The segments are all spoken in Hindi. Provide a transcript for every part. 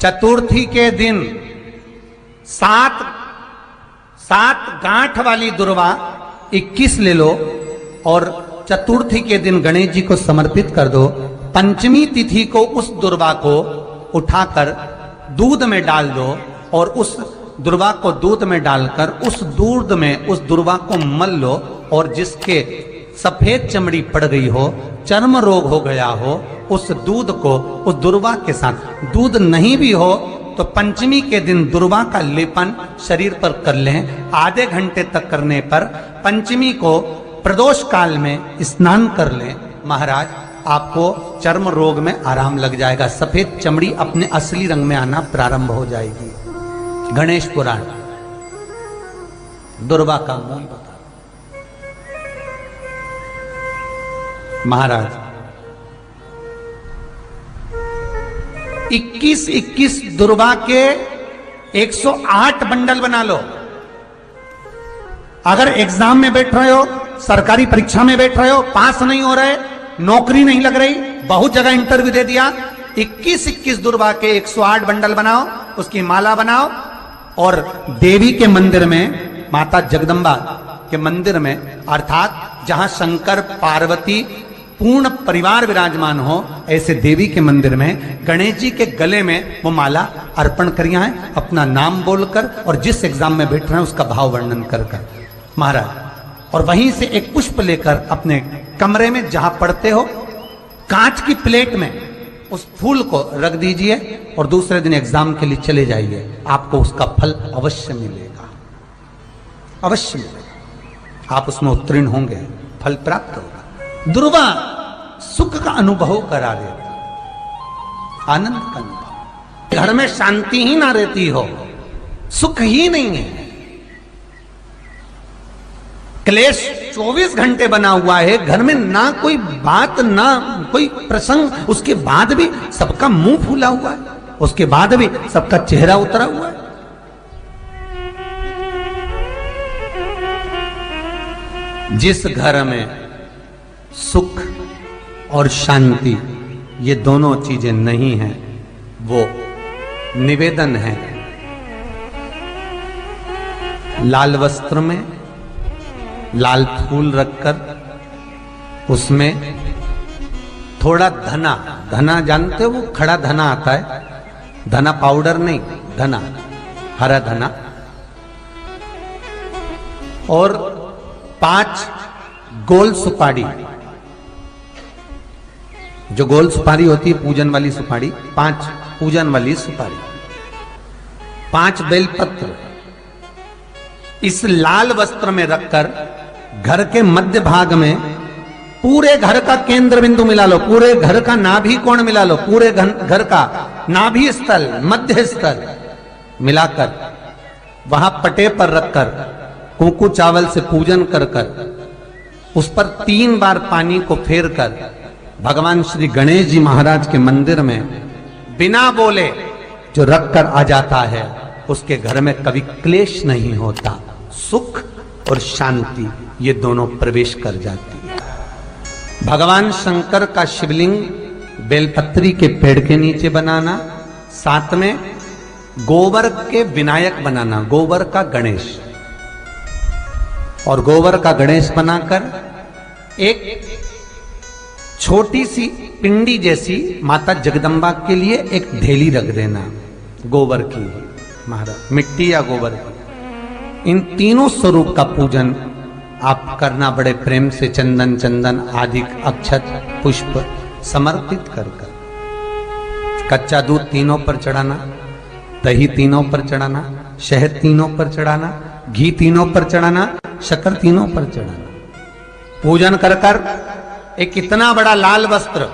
चतुर्थी के दिन सात गांठ वाली दुर्वा 21 ले लो और चतुर्थी के दिन गणेश जी को समर्पित कर दो। पंचमी तिथि को उस दुर्वा को उठाकर दूध में डाल दो और उस दुर्वा को दूध में डालकर उस दूध में उस दुर्वा को मल लो और जिसके सफेद चमड़ी पड़ गई हो, चर्म रोग हो गया हो, उस दूध को उस दुर्वा के साथ, दूध नहीं भी हो तो पंचमी के दिन दुर्वा का लेपन शरीर पर कर लें। आधे घंटे तक करने पर पंचमी को प्रदोष काल में स्नान कर लें। महाराज आपको चर्म रोग में आराम लग जाएगा, सफेद चमड़ी अपने असली रंग में आना प्रारंभ हो जाएगी। गणेश पुराण दुर्वा का मूल बता। महाराज 21 दुर्वा के 108 बंडल बना लो। अगर एग्जाम में बैठ रहे हो, सरकारी परीक्षा में बैठ रहे हो, पास नहीं हो रहे, नौकरी नहीं लग रही, बहुत जगह इंटरव्यू दे दिया, 21 दुर्वा के 108 बंडल बनाओ, उसकी माला बनाओ और देवी के मंदिर में, माता जगदम्बा के मंदिर में, अर्थात जहां शंकर पार्वती पूर्ण परिवार विराजमान हो, ऐसे देवी के मंदिर में गणेश जी के गले में वो माला अर्पण करिया है, अपना नाम बोलकर और जिस एग्जाम में बैठ रहे हैं उसका भाव वर्णन कर महाराज। और वहीं से एक पुष्प लेकर अपने कमरे में जहां पढ़ते हो कांच की प्लेट में उस फूल को रख दीजिए और दूसरे दिन एग्जाम के लिए चले जाइए। आपको उसका फल अवश्य मिलेगा, अवश्य मिलेगा। आप उसमें उत्तीर्ण होंगे, फल प्राप्त होगा। दुर्वा सुख का अनुभव करा देता, आनंद का अनुभव। घर में शांति ही ना रहती हो, सुख ही नहीं है, क्लेश 24 घंटे बना हुआ है घर में, ना कोई बात ना कोई प्रसंग, उसके बाद भी सबका मुंह फूला हुआ है, उसके बाद भी सबका चेहरा उतरा हुआ है। जिस घर में सुख और शांति ये दोनों चीजें नहीं हैं, वो निवेदन है लाल वस्त्र में लाल फूल रखकर उसमें थोड़ा धना, धना जानते हो, वो खड़ा धना आता है, धना पाउडर नहीं, धना, हरा धना, और 5 गोल सुपारी, जो गोल सुपारी होती है पूजन वाली सुपारी, 5 पूजन वाली सुपारी, 5 बेलपत्र इस लाल वस्त्र में रखकर घर के मध्य भाग में पूरे घर का केंद्र बिंदु मिला लो, पूरे घर का नाभि कोण मिला लो, पूरे घर का नाभि स्थल, मध्य स्थल मिलाकर वहां पटे पर रखकर कुंकू चावल से पूजन कर कर उस पर 3 बार पानी को फेर कर भगवान श्री गणेश जी महाराज के मंदिर में बिना बोले जो रख कर आ जाता है, उसके घर में कभी क्लेश नहीं होता, सुख और शांति ये दोनों प्रवेश कर जाती है। भगवान शंकर का शिवलिंग बेलपत्री के पेड़ के नीचे बनाना, साथ में गोबर के विनायक बनाना, गोबर का गणेश, और गोबर का गणेश बनाकर एक छोटी सी पिंडी जैसी माता जगदम्बा के लिए एक ढेली रख देना, गोबर की, महाराज मिट्टी या गोबर की। इन तीनों स्वरूप का पूजन आप करना बड़े प्रेम से, चंदन चंदन आदि अक्षत पुष्प समर्पित कर कर। कच्चा दूध तीनों पर चढ़ाना, दही तीनों पर चढ़ाना, शहद तीनों पर चढ़ाना, घी तीनों पर चढ़ाना, शक्कर तीनों पर चढ़ाना। पूजन कर कर एक इतना बड़ा लाल वस्त्र,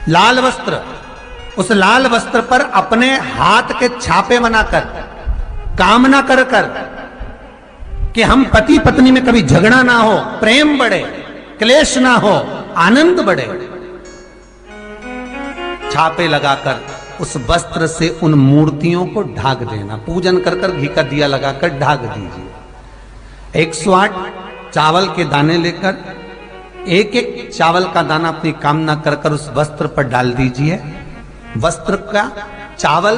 लाल वस्त्र, उस लाल वस्त्र पर अपने हाथ के छापे बनाकर कामना कर कर कि हम पति पत्नी में कभी झगड़ा ना हो, प्रेम बढ़े, क्लेश ना हो, आनंद बढ़े, छापे लगाकर उस वस्त्र से उन मूर्तियों को ढाक देना। पूजन कर कर घी का दिया लगाकर ढाक दीजिए। 108 चावल के दाने लेकर एक एक चावल का दाना अपनी कामना कर कर उस वस्त्र पर डाल दीजिए। वस्त्र का चावल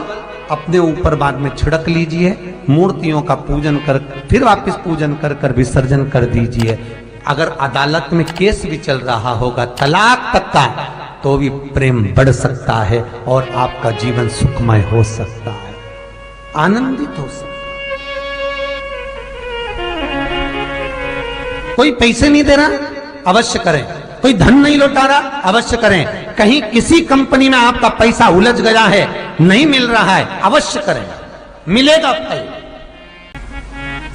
अपने ऊपर बाद में छिड़क लीजिए। मूर्तियों का पूजन कर फिर वापस पूजन कर कर विसर्जन कर दीजिए। अगर अदालत में केस भी चल रहा होगा तलाक तक का, तो भी प्रेम बढ़ सकता है और आपका जीवन सुखमय हो सकता है, आनंदित हो सकता है। कोई पैसे नहीं दे रहा, अवश्य करें। कोई धन नहीं लौटा रहा, अवश्य करें। कहीं किसी कंपनी में आपका पैसा उलझ गया है, नहीं मिल रहा है, अवश्य करें, मिलेगा फल।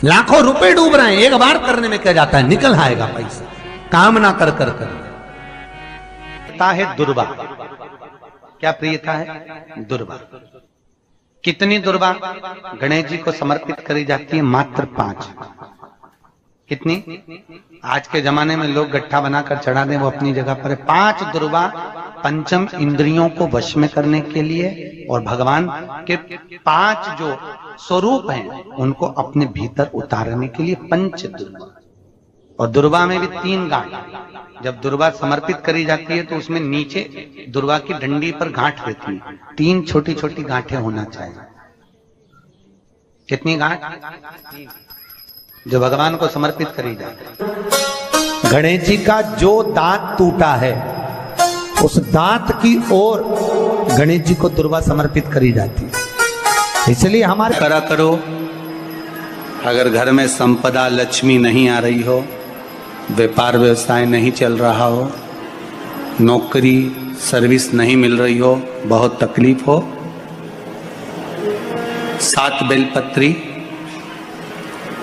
लाखों रुपए डूब रहे हैं, एक बार करने में क्या जाता है, निकल आएगा पैसा। कामना कर कर है दुर्वा। क्या प्रियता है? दुर्वा। कितनी दुर्वा गणेश जी को समर्पित करी जाती है? मात्र 5। कितनी? आज के जमाने में लोग गट्ठा बनाकर चढ़ा दें, वो अपनी जगह पर है। 5 दुर्वा पंचम इंद्रियों को वश में करने के लिए और भगवान के 5 जो स्वरूप हैं उनको अपने भीतर उतारने के लिए 5 दुर्वा। और दुर्वा में भी 3 गांठ। जब दुर्वा समर्पित करी जाती है तो उसमें नीचे दुर्वा की डंडी पर गांठ रहती है, 3 छोटी छोटी गांठें होना चाहिए। कितनी गांठ? जो भगवान को समर्पित करी जाती है। गणेश जी का जो दांत टूटा है उस दांत की ओर गणेश जी को दुर्वा समर्पित करी जाती है। इसलिए हमारे करा करो। अगर घर में संपदा लक्ष्मी नहीं आ रही हो, व्यापार व्यवसाय नहीं चल रहा हो, नौकरी सर्विस नहीं मिल रही हो, बहुत तकलीफ हो, 7 बेलपत्री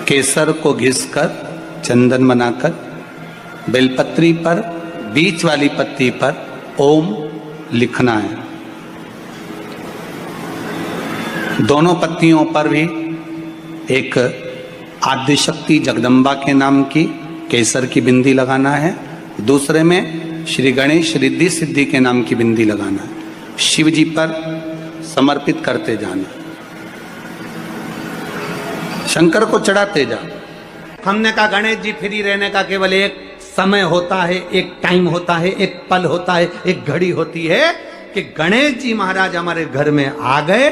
केसर को घिसकर चंदन बनाकर बेलपत्री पर बीच वाली पत्ती पर ओम लिखना है। दोनों पत्तियों पर भी एक आद्यशक्ति जगदम्बा के नाम की केसर की बिंदी लगाना है, दूसरे में श्री गणेश रिद्धि सिद्धि के नाम की बिंदी लगाना है। शिव जी पर समर्पित करते जाना, शंकर को चढ़ाते जा। हमने कहा गणेश जी फ्री रहने का केवल एक समय होता है, एक टाइम होता है, एक पल होता है, एक घड़ी होती है कि गणेश जी महाराज हमारे घर में आ गए।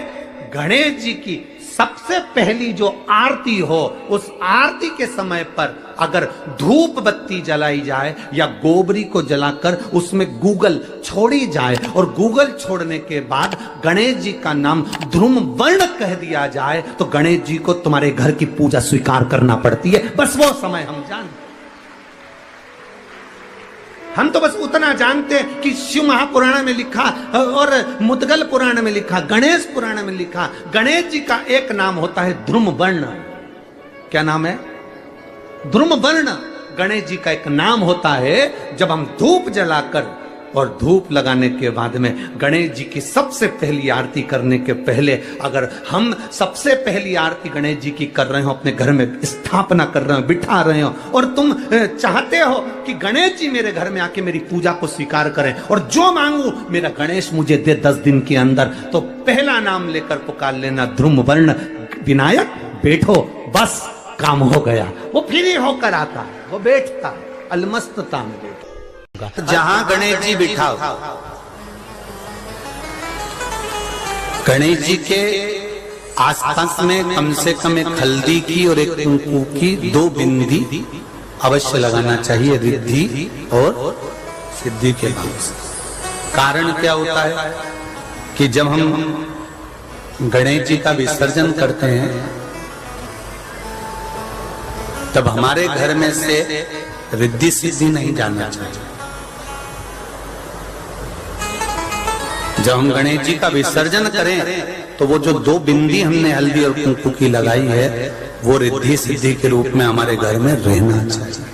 गणेश जी की सबसे पहली जो आरती हो, उस आरती के समय पर अगर धूप बत्ती जलाई जाए या गोबरी को जलाकर उसमें गूगल छोड़ी जाए और गूगल छोड़ने के बाद गणेश जी का नाम ध्रुम वर्ण कह दिया जाए, तो गणेश जी को तुम्हारे घर की पूजा स्वीकार करना पड़ती है। बस वो समय हम जानते। हम तो बस उतना जानते हैं कि शिव महापुराण में लिखा और मुद्गल पुराण में लिखा, गणेश पुराण में लिखा, गणेश जी का एक नाम होता है ध्रुम वर्ण। क्या नाम है? ध्रुम वर्ण गणेश जी का एक नाम होता है। जब हम धूप जलाकर और धूप लगाने के बाद में गणेश जी की सबसे पहली आरती करने के पहले अगर हम सबसे पहली आरती गणेश जी की कर रहे हो, अपने घर में स्थापना कर रहे हो, बिठा रहे हो, और तुम चाहते हो कि गणेश जी मेरे घर में आके मेरी पूजा को स्वीकार करें और जो मांगू मेरा गणेश मुझे दे 10 दिन के अंदर, तो पहला नाम लेकर पुकार लेना ध्रुम वर्ण विनायक, बैठो, बस काम हो गया। वो फ्री होकर आता है, वो बैठता अलमस्तता में बैठता। जहां गणेश जी बिठाओ, गणेश जी के आसपास में कम से कम एक हल्दी की और एक कुंकू की 2 बिंदी अवश्य लगाना चाहिए, रिद्धि और सिद्धि के नाम से। कारण क्या होता है कि जब हम गणेश जी का विसर्जन करते हैं तब हमारे घर में से रिद्धि सिद्धि नहीं जाना चाहिए। जब हम गणेश जी का विसर्जन करें तो वो जो 2 बिंदी हमने हल्दी और कुंकू की लगाई है वो रिद्धि सिद्धि के रूप में हमारे घर में रहना चाहिए।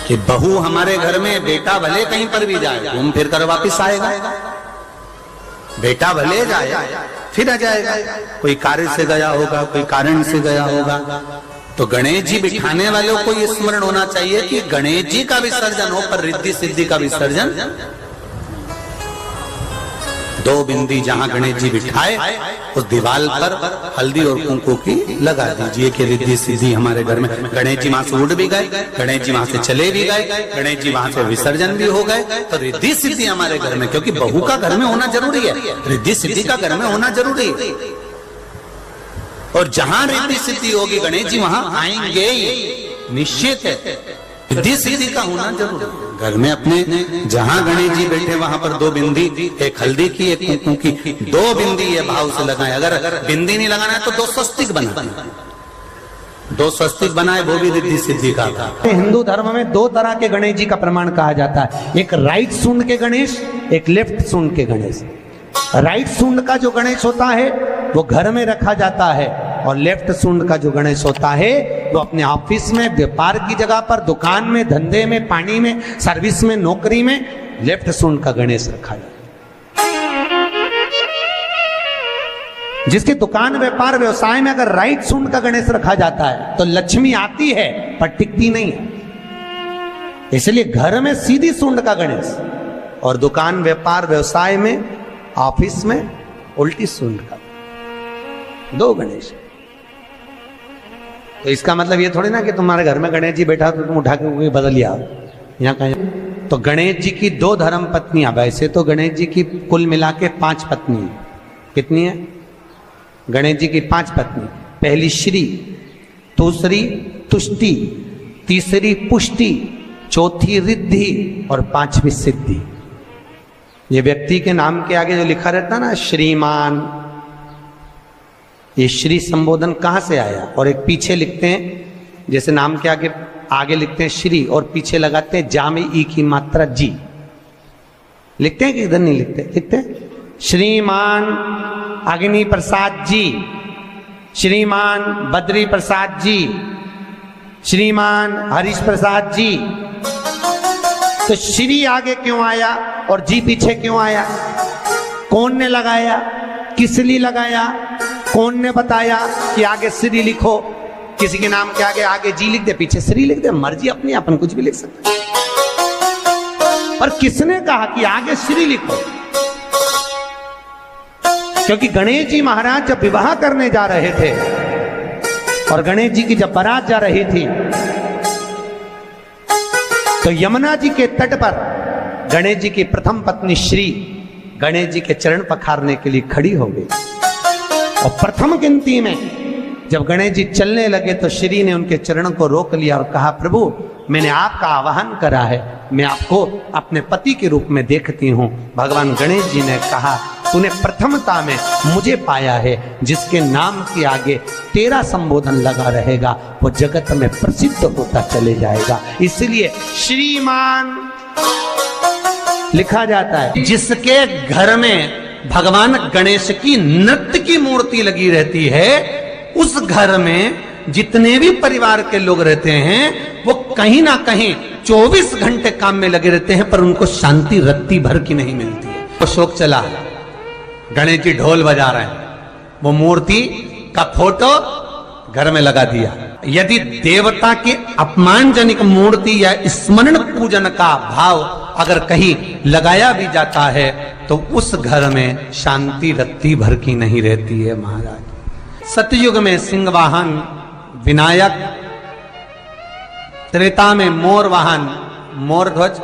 कि बहू हमारे घर में, बेटा भले कहीं पर भी जाए घूम फिर कर वापिस आएगा, बेटा भले जाए फिर आ जाएगा, कोई कार्य से गया होगा, कोई कारण से गया होगा। तो गणेश जी बिठाने वालों को ये स्मरण होना चाहिए कि गणेश जी का विसर्जन हो पर रिद्धि सिद्धि का विसर्जन दो बिंदी जहां गणेश जी बिठाए उस दीवार पर हल्दी और कुंकू की लगा दीजिए कि रिद्धि सिद्धि हमारे घर में। गणेश जी वहां से उड़ भी गए, गणेश जी वहां से चले भी गए, गणेश जी वहां से विसर्जन भी हो गए, तो रिद्धि सिद्धि हमारे घर में, क्योंकि बहू का घर में होना जरूरी है, रिद्धि सिद्धि का घर में होना जरूरी है। और जहां रिद्धि सिद्धि होगी गणेश जी वहां आएंगे ही, निश्चित है। रिद्धि सिद्धि का होना जरूरी है। घर में अपने जहां गणेश जी बैठे वहां पर दो बिंदी, एक हल्दी की एक कुंकू की, दो बिंदी ये भाव से लगाए। अगर बिंदी नहीं लगाना है तो दो स्वस्तिक बनाए, दो स्वस्तिक बनाए, वो भी रिद्धि सिद्धि का था। हिंदू धर्म में दो तरह के गणेश जी का प्रमाण कहा जाता है, एक राइट सूंड के गणेश, एक लेफ्ट सूंड के गणेश। राइट सूंड का जो गणेश होता है वो घर में रखा जाता है, और लेफ्ट सूंड का जो गणेश होता है वो अपने ऑफिस में, व्यापार की जगह पर, दुकान में, धंधे में, पानी में, सर्विस में, नौकरी में लेफ्ट सूंड का गणेश रखा जाता है। जिसकी दुकान, व्यापार, व्यवसाय में अगर राइट सूंड का गणेश रखा जाता है तो लक्ष्मी आती है पर टिकती नहीं है। इसलिए घर में सीधी सूंड का गणेश, और दुकान, व्यापार, व्यवसाय में, ऑफिस में उल्टी सूंड का, दो गणेश। तो इसका मतलब ये थोड़ी ना कि तुम्हारे घर में गणेश जी बैठा तो तुम उठा के बदल लिया यहाँ कहीं। तो गणेश जी की दो धर्म पत्नियां, वैसे तो गणेश जी की कुल मिला के 5 पत्नी है। कितनी है? गणेश जी की 5 पत्नी। पहली श्री, दूसरी तुष्टि, तीसरी पुष्टि, चौथी रिद्धि और 5वीं सिद्धि। ये व्यक्ति के नाम के आगे जो लिखा रहता है ना, श्रीमान, ये श्री संबोधन कहां से आया? और एक पीछे लिखते हैं, जैसे नाम के आगे लिखते हैं श्री और पीछे लगाते हैं जा में ई की मात्रा जी। लिखते हैं कि इधर नहीं लिखते? लिखते हैं श्रीमान अग्नि प्रसाद जी, श्रीमान बद्री प्रसाद जी, श्रीमान हरीश प्रसाद जी। तो श्री आगे क्यों आया और जी पीछे क्यों आया? कौन ने लगाया? किस लिए लगाया? कौन ने बताया कि आगे श्री लिखो? किसी के नाम के आगे जी लिख दे, पीछे श्री लिख दे, मर्जी अपनी, अपन कुछ भी लिख सकते। पर किसने कहा कि आगे श्री लिखो? क्योंकि गणेश जी महाराज जब विवाह करने जा रहे थे और गणेश जी की जब बारात जा रही थी तो यमुना जी के तट पर गणेश जी की प्रथम पत्नी श्री गणेश जी के चरण पखारने के लिए खड़ी हो गई। और प्रथम गिनती में जब गणेश जी चलने लगे तो श्री ने उनके चरणों को रोक लिया और कहा, प्रभु मैंने आपका आवाहन करा है, मैं आपको अपने पति के रूप में देखती हूँ। भगवान गणेश जी ने कहा, तूने प्रथमता में मुझे पाया है, जिसके नाम के आगे तेरा संबोधन लगा रहेगा वो जगत में प्रसिद्ध होता चले जाएगा। इसलिए श्रीमान लिखा जाता है। जिसके घर में भगवान गणेश की नृत्य की मूर्ति लगी रहती है, उस घर में जितने भी परिवार के लोग रहते हैं वो कहीं ना कहीं 24 घंटे काम में लगे रहते हैं, पर उनको शांति रत्ती भर की नहीं मिलती है। तो शोक चला, गणेश जी ढोल बजा रहे हैं, वो मूर्ति का फोटो घर में लगा दिया। यदि देवता की अपमानजनक मूर्ति या स्मरण पूजन का भाव अगर कहीं लगाया भी जाता है तो उस घर में शांति रत्ती भर की नहीं रहती है महाराज। सतयुग में सिंह वाहन विनायक, त्रेता में मोर वाहन मोर ध्वज,